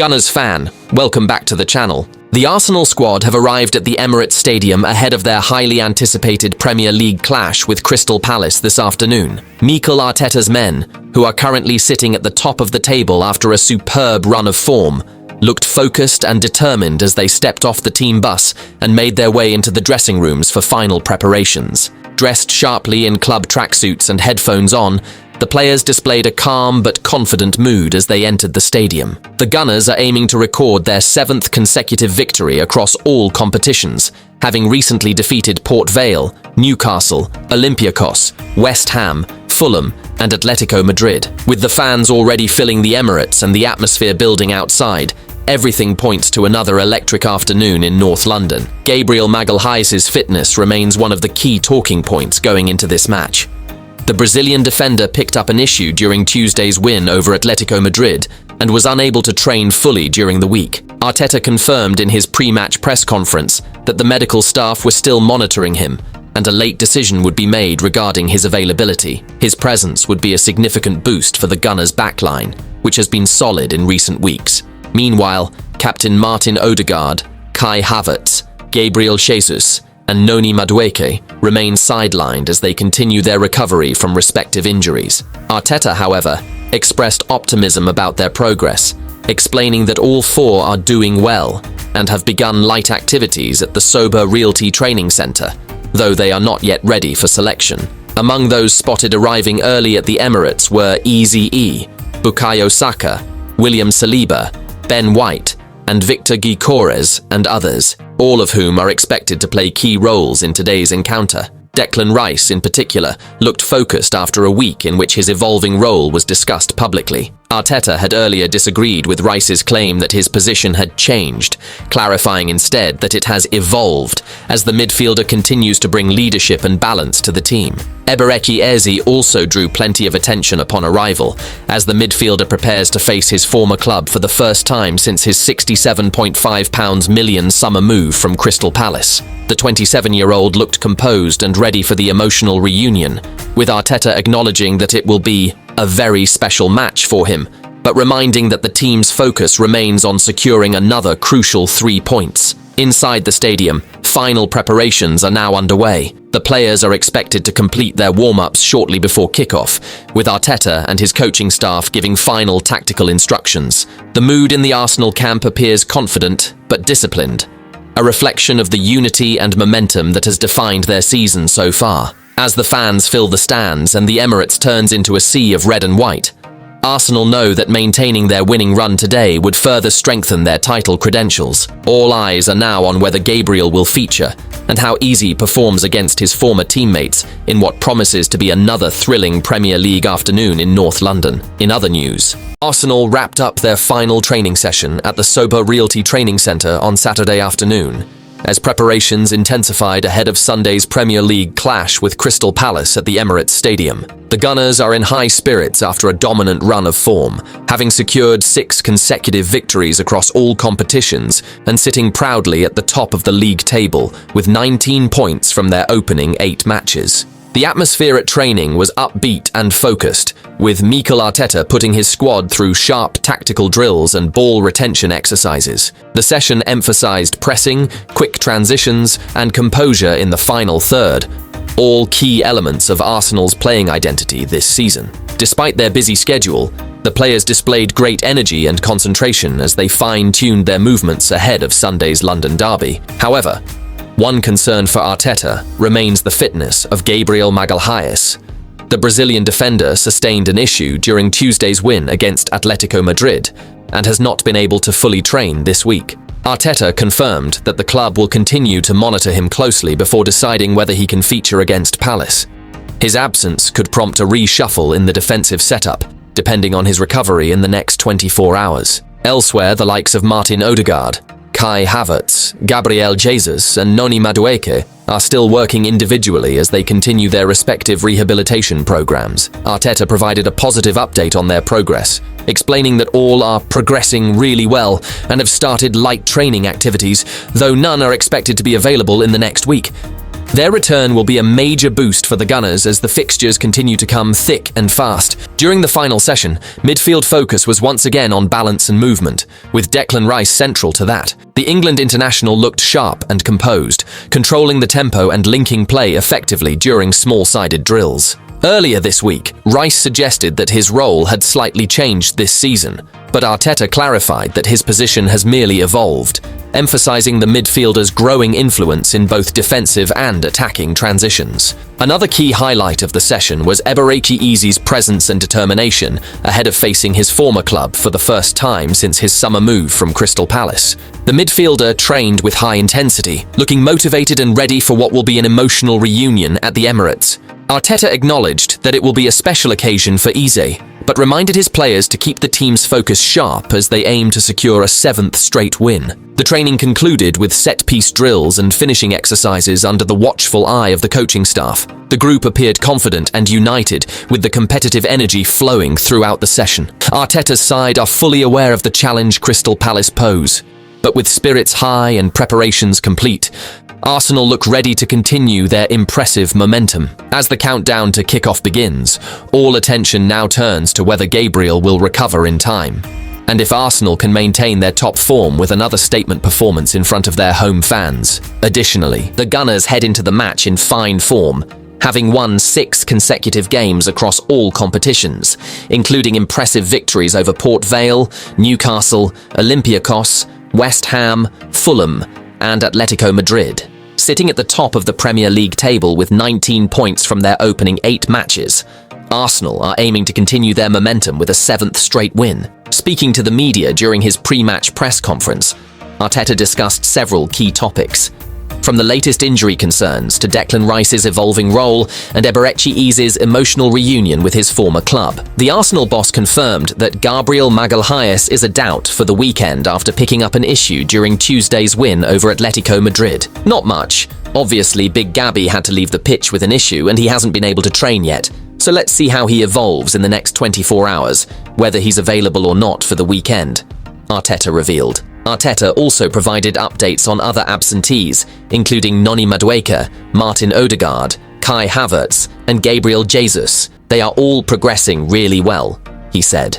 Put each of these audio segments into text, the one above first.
Gunners fan, welcome back to the channel. The Arsenal squad have arrived at the Emirates Stadium ahead of their highly anticipated Premier League clash with Crystal Palace this afternoon. Mikel Arteta's men, who are currently sitting at the top of the table after a superb run of form, looked focused and determined as they stepped off the team bus and made their way into the dressing rooms for final preparations. Dressed sharply in club tracksuits and headphones on, the players displayed a calm but confident mood as they entered the stadium. The Gunners are aiming to record their 7th consecutive victory across all competitions, having recently defeated Port Vale, Newcastle, Olympiacos, West Ham, Fulham, and Atletico Madrid. With the fans already filling the Emirates and the atmosphere building outside, everything points to another electric afternoon in North London. Gabriel Magalhaes' fitness remains one of the key talking points going into this match. The Brazilian defender picked up an issue during Tuesday's win over Atletico Madrid and was unable to train fully during the week. Arteta confirmed in his pre-match press conference that the medical staff were still monitoring him and a late decision would be made regarding his availability. His presence would be a significant boost for the Gunners' backline, which has been solid in recent weeks. Meanwhile, Captain Martin Odegaard, Kai Havertz, Gabriel Jesus, and Noni Madueke remain sidelined as they continue their recovery from respective injuries. Arteta, however, expressed optimism about their progress, explaining that all four are doing well and have begun light activities at the Sober Realty Training Centre, though they are not yet ready for selection. Among those spotted arriving early at the Emirates were EZE, Bukayo Saka, William Saliba, Ben White, and Victor GYKORES and others, all of whom are expected to play key roles in today's encounter. Declan Rice, in particular, looked focused after a week in which his evolving role was discussed publicly. Arteta had earlier disagreed with Rice's claim that his position had changed, clarifying instead that it has evolved as the midfielder continues to bring leadership and balance to the team. EZE also drew plenty of attention upon arrival, as the midfielder prepares to face his former club for the first time since his £67.5 million summer move from Crystal Palace. The 27-year-old looked composed and ready for the emotional reunion, with Arteta acknowledging that it will be a very special match for him, but reminding that the team's focus remains on securing another crucial 3 points. Inside the stadium, final preparations are now underway. The players are expected to complete their warm-ups shortly before kickoff, with Arteta and his coaching staff giving final tactical instructions. The mood in the Arsenal camp appears confident but disciplined, a reflection of the unity and momentum that has defined their season so far. As the fans fill the stands and the Emirates turns into a sea of red and white, Arsenal know that maintaining their winning run today would further strengthen their title credentials. All eyes are now on whether Gabriel will feature and how EZE performs against his former teammates in what promises to be another thrilling Premier League afternoon in North London. In other news, Arsenal wrapped up their final training session at the Sober Realty Training Centre on Saturday afternoon, as preparations intensified ahead of Sunday's Premier League clash with Crystal Palace at the Emirates Stadium. The Gunners are in high spirits after a dominant run of form, having secured 6 consecutive victories across all competitions and sitting proudly at the top of the league table with 19 points from their opening 8 matches. The atmosphere at training was upbeat and focused, with Mikel Arteta putting his squad through sharp tactical drills and ball retention exercises. The session emphasized pressing, quick transitions, and composure in the final third, all key elements of Arsenal's playing identity this season. Despite their busy schedule, the players displayed great energy and concentration as they fine-tuned their movements ahead of Sunday's London derby. However, one concern for Arteta remains the fitness of Gabriel Magalhaes. The Brazilian defender sustained an issue during Tuesday's win against Atletico Madrid and has not been able to fully train this week. Arteta confirmed that the club will continue to monitor him closely before deciding whether he can feature against Palace. His absence could prompt a reshuffle in the defensive setup, depending on his recovery in the next 24 hours. Elsewhere, the likes of Martin Odegaard, Kai Havertz, Gabriel Jesus, and Noni Madueke are still working individually as they continue their respective rehabilitation programs. Arteta provided a positive update on their progress, explaining that all are progressing really well and have started light training activities, though none are expected to be available in the next week. Their return will be a major boost for the Gunners as the fixtures continue to come thick and fast. During the final session, midfield focus was once again on balance and movement, with Declan Rice central to that. The England international looked sharp and composed, controlling the tempo and linking play effectively during small-sided drills. Earlier this week, Rice suggested that his role had slightly changed this season, but Arteta clarified that his position has merely evolved, emphasizing the midfielder's growing influence in both defensive and attacking transitions. Another key highlight of the session was Emirates EZE's presence and determination ahead of facing his former club for the first time since his summer move from Crystal Palace. The midfielder trained with high intensity, looking motivated and ready for what will be an emotional reunion at the Emirates. Arteta acknowledged that it will be a special occasion for EZE, but reminded his players to keep the team's focus sharp as they aim to secure a 7th straight win. The training concluded with set-piece drills and finishing exercises under the watchful eye of the coaching staff. The group appeared confident and united, with the competitive energy flowing throughout the session. Arteta's side are fully aware of the challenge Crystal Palace pose, but with spirits high and preparations complete, Arsenal look ready to continue their impressive momentum. As the countdown to kickoff begins, all attention now turns to whether Gabriel will recover in time, and if Arsenal can maintain their top form with another statement performance in front of their home fans. Additionally, the Gunners head into the match in fine form, having won 6 consecutive games across all competitions, including impressive victories over Port Vale, Newcastle, Olympiacos, West Ham, Fulham, and Atletico Madrid. Sitting at the top of the Premier League table with 19 points from their opening 8 matches, Arsenal are aiming to continue their momentum with a 7th straight win. Speaking to the media during his pre-match press conference, Arteta discussed several key topics, from the latest injury concerns to Declan Rice's evolving role and Emirates EZE's emotional reunion with his former club. The Arsenal boss confirmed that Gabriel Magalhaes is a doubt for the weekend after picking up an issue during Tuesday's win over Atletico Madrid. Not much. Obviously, Big Gabby had to leave the pitch with an issue and he hasn't been able to train yet. So let's see how he evolves in the next 24 hours, whether he's available or not for the weekend, Arteta revealed. Arteta also provided updates on other absentees, including Noni Madueke, Martin Odegaard, Kai Havertz, and Gabriel Jesus. They are all progressing really well, he said.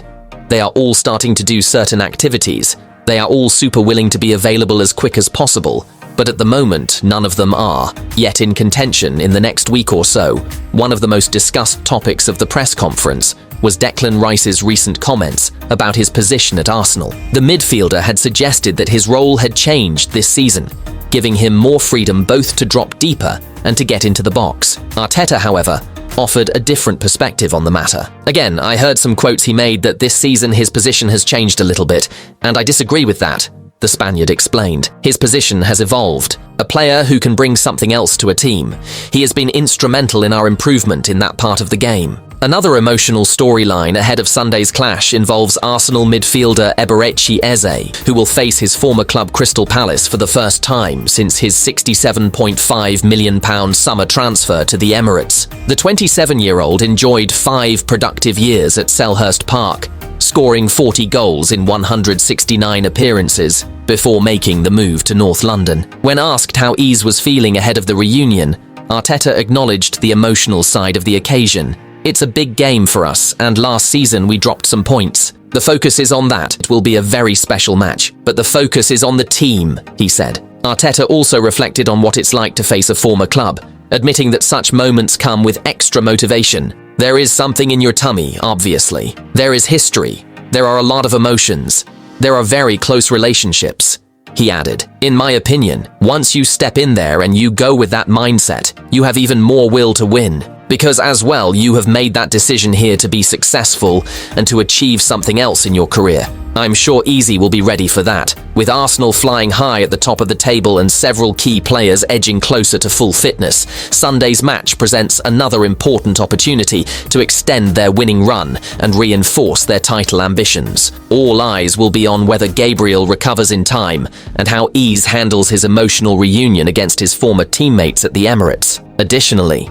They are all starting to do certain activities. They are all super willing to be available as quick as possible, but at the moment, none of them are yet in contention in the next week or so. One of the most discussed topics of the press conference was Declan Rice's recent comments about his position at Arsenal. The midfielder had suggested that his role had changed this season, giving him more freedom both to drop deeper and to get into the box. Arteta, however, offered a different perspective on the matter. Again, I heard some quotes he made that this season his position has changed a little bit, and I disagree with that, the Spaniard explained. His position has evolved. A player who can bring something else to a team. He has been instrumental in our improvement in that part of the game. Another emotional storyline ahead of Sunday's clash involves Arsenal midfielder Emirates EZE, who will face his former club Crystal Palace for the first time since his £67.5 million summer transfer to the Emirates. The 27-year-old enjoyed 5 productive years at Selhurst Park, scoring 40 goals in 169 appearances before making the move to North London. When asked how EZE was feeling ahead of the reunion, Arteta acknowledged the emotional side of the occasion. It's a big game for us, and last season we dropped some points. The focus is on that. It will be a very special match, but the focus is on the team, he said. Arteta also reflected on what it's like to face a former club, admitting that such moments come with extra motivation. There is something in your tummy, obviously. There is history. There are a lot of emotions. There are very close relationships. He added, in my opinion, once you step in there and you go with that mindset, you have even more will to win. Because as well, you have made that decision here to be successful and to achieve something else in your career. I'm sure EZE will be ready for that. With Arsenal flying high at the top of the table and several key players edging closer to full fitness, Sunday's match presents another important opportunity to extend their winning run and reinforce their title ambitions. All eyes will be on whether Gabriel recovers in time and how EZE handles his emotional reunion against his former teammates at the Emirates. Additionally,